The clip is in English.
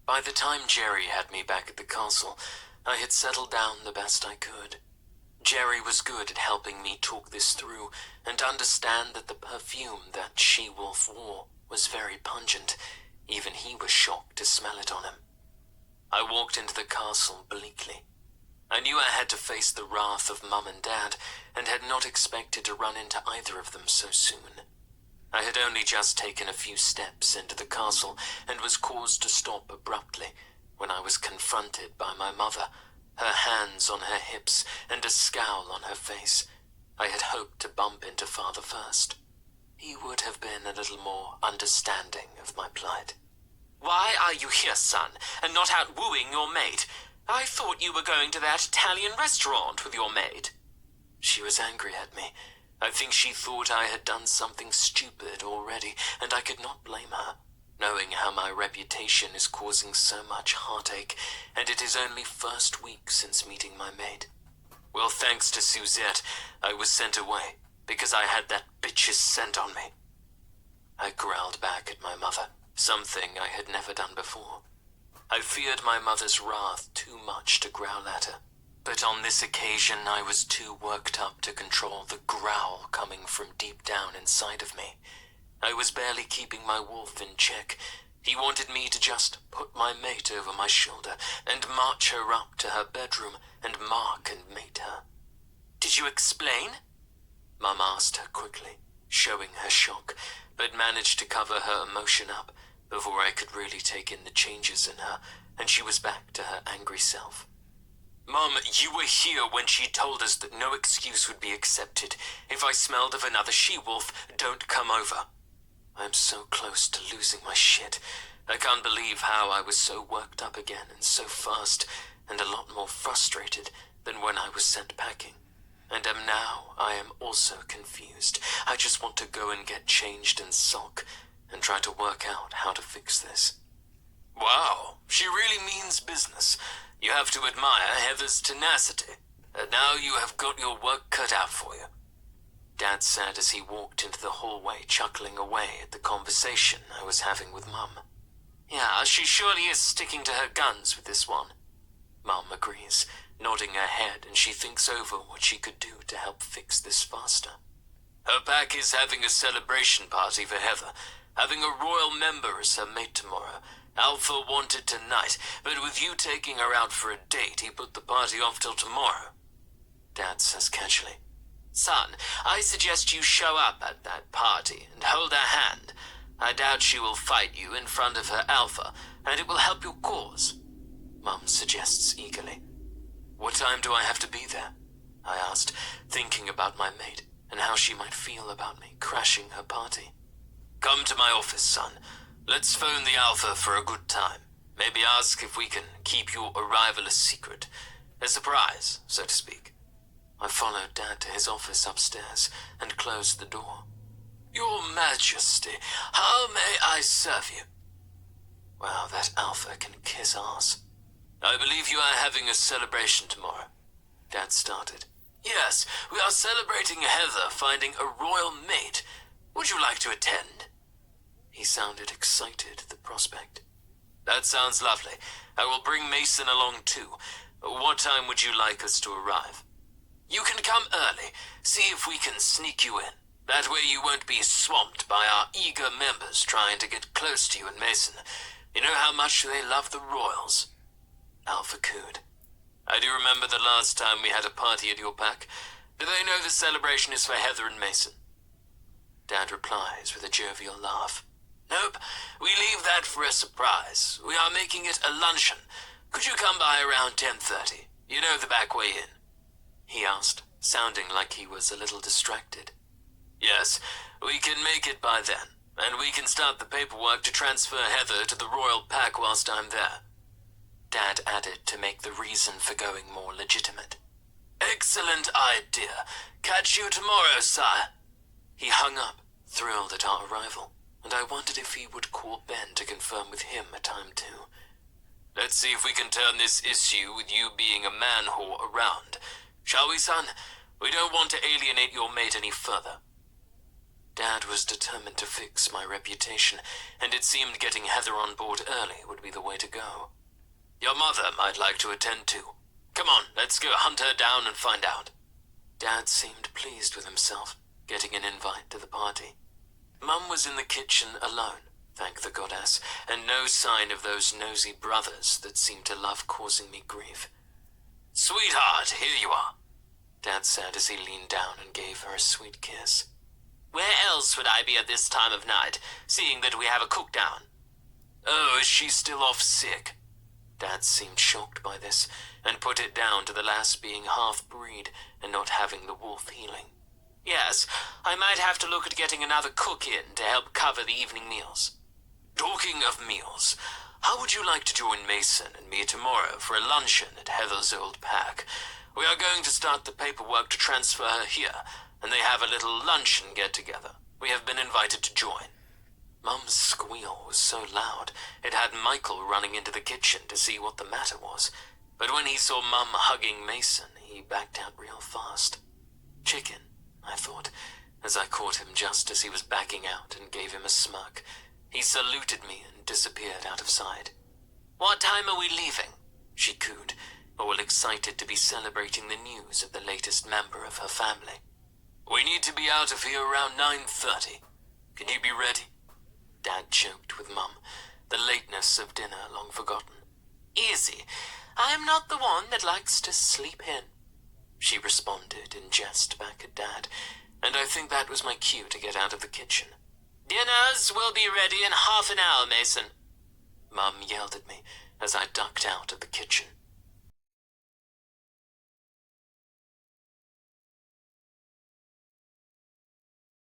By the time Jerry had me back at the castle, I had settled down the best I could. Jerry was good at helping me talk this through and understand that the perfume that she-wolf wore was very pungent. Even he was shocked to smell it on him. I walked into the castle bleakly. I knew I had to face the wrath of Mum and Dad, and had not expected to run into either of them so soon. I had only just taken a few steps into the castle and was caused to stop abruptly when I was confronted by my mother, her hands on her hips and a scowl on her face. I had hoped to bump into Father first. He would have been a little more understanding of my plight. "Why are you here, son, and not out wooing your maid? I thought you were going to that Italian restaurant with your maid." She was angry at me. I think she thought I had done something stupid already, and I could not blame her, knowing how my reputation is causing so much heartache, and it is only first week since meeting my maid. Well, thanks to Suzette, I was sent away, because I had that bitch's scent on me. I growled back at my mother, something I had never done before. I feared my mother's wrath too much to growl at her, but on this occasion I was too worked up to control the growl coming from deep down inside of me. I was barely keeping my wolf in check. He wanted me to just put my mate over my shoulder and march her up to her bedroom and mark and mate her. "Did you explain?" Mum asked her quickly, showing her shock, but managed to cover her emotion up before I could really take in the changes in her, and she was back to her angry self. "Mum, you were here when she told us that no excuse would be accepted. If I smelled of another she-wolf, don't come over." I'm so close to losing my shit. I can't believe how I was so worked up again and so fast, and a lot more frustrated than when I was sent packing. And now I am also confused. I just want to go and get changed and sulk, and try to work out how to fix this. Wow, she really means business. You have to admire Heather's tenacity. And now you have got your work cut out for you. Dad said as he walked into the hallway, chuckling away at the conversation I was having with Mum. Yeah, she surely is sticking to her guns with this one. Mum agrees, nodding her head, and she thinks over what she could do to help fix this faster. Her pack is having a celebration party for Heather, having a royal member as her mate tomorrow. Alpha wanted tonight, but with you taking her out for a date, he put the party off till tomorrow. Dad says casually. Son, I suggest you show up at that party and hold her hand. I doubt she will fight you in front of her Alpha, and it will help your cause. Mum suggests eagerly. What time do I have to be there? I asked, thinking about my mate and how she might feel about me crashing her party. Come to my office, son. Let's phone the Alpha for a good time. Maybe ask if we can keep your arrival a secret. A surprise, so to speak. I followed Dad to his office upstairs and closed the door. Your Majesty, how may I serve you? Wow, that Alpha can kiss ass. I believe you are having a celebration tomorrow. Dad started. Yes, we are celebrating Heather finding a royal mate. Would you like to attend? He sounded excited at the prospect. That sounds lovely. I will bring Mason along too. What time would you like us to arrive? You can come early. See if we can sneak you in. That way you won't be swamped by our eager members trying to get close to you and Mason. You know how much they love the royals. Alpha cooed. I do remember the last time we had a party at your pack. Do they know the celebration is for Heather and Mason? Dad replies with a jovial laugh. Nope, we leave that for a surprise. We are making it a luncheon. Could you come by around 10:30? You know the back way in. He asked, sounding like he was a little distracted. Yes, we can make it by then, and we can start the paperwork to transfer Heather to the royal pack whilst I'm there. Dad added to make the reason for going more legitimate. Excellent idea. Catch you tomorrow, sire. He hung up, thrilled at our arrival, and I wondered if he would call Ben to confirm with him a time too. Let's see if we can turn this issue with you being a man-whore around. Shall we, son? We don't want to alienate your mate any further. Dad was determined to fix my reputation, and it seemed getting Heather on board early would be the way to go. Your mother might like to attend too. Come on, let's go hunt her down and find out. Dad seemed pleased with himself, getting an invite to the party. Mum was in the kitchen alone, thank the goddess, and no sign of those nosy brothers that seemed to love causing me grief. Sweetheart, here you are, Dad said as he leaned down and gave her a sweet kiss. Where else would I be at this time of night, seeing that we have a cook down? Oh, is she still off sick? Dad seemed shocked by this, and put it down to the lass being half-breed and not having the wolf healing. Yes, I might have to look at getting another cook in to help cover the evening meals. Talking of meals, how would you like to join Mason and me tomorrow for a luncheon at Heather's old pack? We are going to start the paperwork to transfer her here, and they have a little luncheon get-together. We have been invited to join. Mum's squeal was so loud, it had Michael running into the kitchen to see what the matter was. But when he saw Mum hugging Mason, he backed out real fast. Chicken, I thought, as I caught him just as he was backing out and gave him a smirk. He saluted me and disappeared out of sight. What time are we leaving? She cooed, all excited to be celebrating the news of the latest member of her family. We need to be out of here around 9:30. Can you be ready? Dad joked with Mum, the lateness of dinner long forgotten. Easy. I'm not the one that likes to sleep in, she responded in jest back at Dad, and I think that was my cue to get out of the kitchen. Dinners will be ready in half an hour, Mason, Mum yelled at me as I ducked out of the kitchen.